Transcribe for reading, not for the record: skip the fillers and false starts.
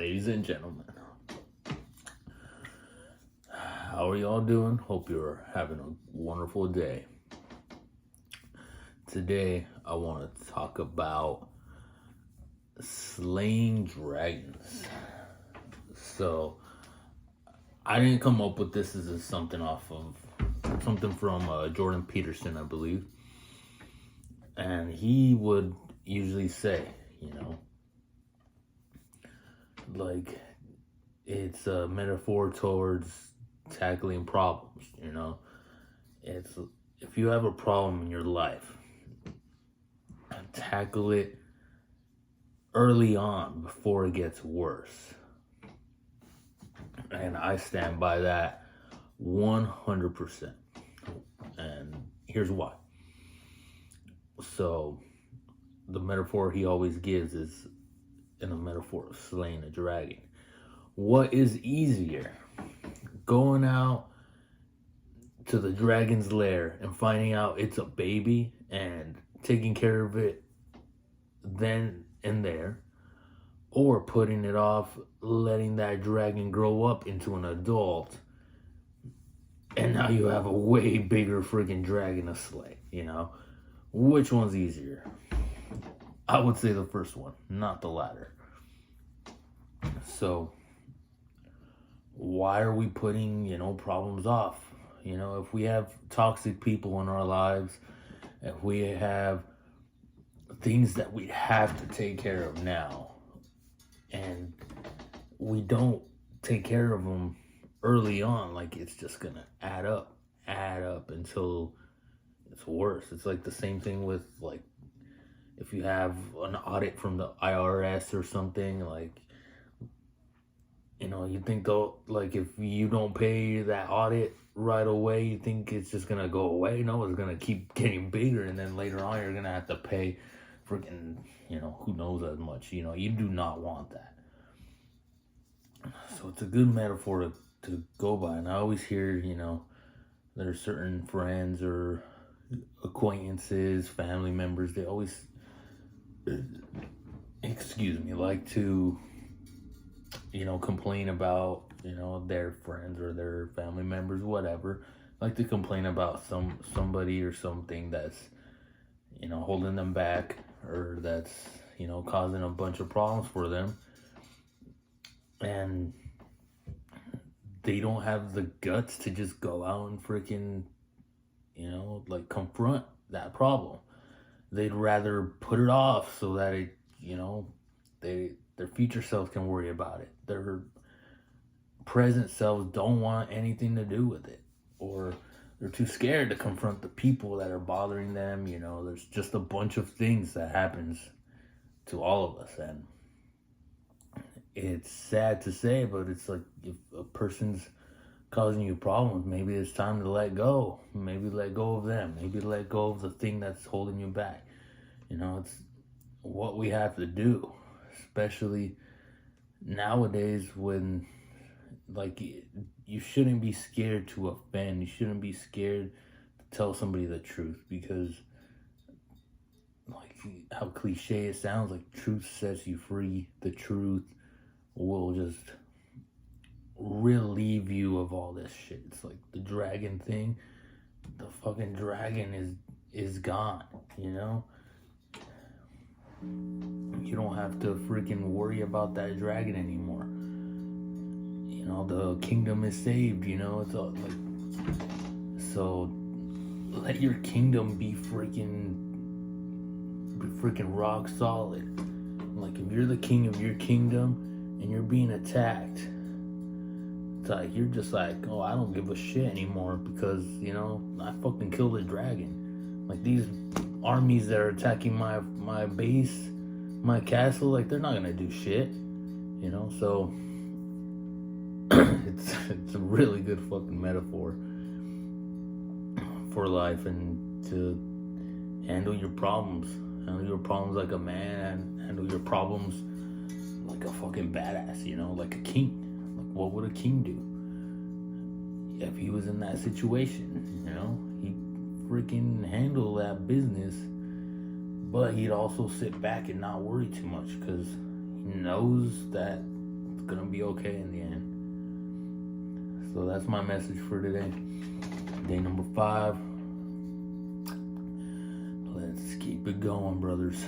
ladies and gentlemen. How are y'all doing? Hope you're having a wonderful day. Today, I want to talk about slaying dragons. So, I didn't come up with this. This is something from Jordan Peterson, I believe. And he would usually say, like, it's a metaphor towards tackling problems. It's, if you have a problem in your life, tackle it early on before it gets worse. And I stand by that 100%. And here's why. So, the metaphor he always gives is in a metaphor of slaying a dragon. What is easier? Going out to the dragon's lair and finding out it's a baby and taking care of it then and there, or putting it off, letting that dragon grow up into an adult, and now you have a way bigger friggin' dragon to slay, Which one's easier? I would say the first one, not the latter. So, why are we putting, problems off? If we have toxic people in our lives, if we have things that we have to take care of now, and we don't take care of them early on, like, it's just gonna add up until it's worse. It's like the same thing with, like, if you have an audit from the IRS or something, like, you think though, like, if you don't pay that audit right away, you think it's just gonna go away. No, it's gonna keep getting bigger, and then later on you're gonna have to pay freaking, who knows as much. You do not want that. So it's a good metaphor to go by. And I always hear, there's certain friends or acquaintances, family members, they always, like to, complain about, their friends or their family members, whatever. Like to complain about somebody or something that's, holding them back, or that's, causing a bunch of problems for them. And they don't have the guts to just go out and freaking, confront that problem. They'd rather put it off so that it, their future selves can worry about it. Their present selves don't want anything to do with it. Or they're too scared to confront the people that are bothering them. There's just a bunch of things that happens to all of us. And it's sad to say, but it's like, if a person's causing you problems, maybe it's time to let go. Maybe let go of them. Maybe let go of the thing that's holding you back. It's what we have to do, especially nowadays when, like, you shouldn't be scared to offend. You shouldn't be scared to tell somebody the truth, because, like, how cliche it sounds, like, truth sets you free. The truth will just relieve you of all this shit. It's like the dragon thing. The fucking dragon is gone, You don't have to freaking worry about that dragon anymore. The kingdom is saved, it's all like, so let your kingdom be freaking rock solid. Like, if you're the king of your kingdom and you're being attacked, it's like, you're just like, oh, I don't give a shit anymore, because, I fucking killed a dragon. Like, these armies that are attacking my base, my castle, like, they're not gonna do shit, so it's a really good fucking metaphor for life, and to handle your problems like a man, handle your problems like a fucking badass, like a king. Like, what would a king do if he was in that situation? He'd freaking handle that business, but he'd also sit back and not worry too much, because he knows that gonna be okay in the end. So that's my message for today. Day number 5. Let's keep it going, brothers.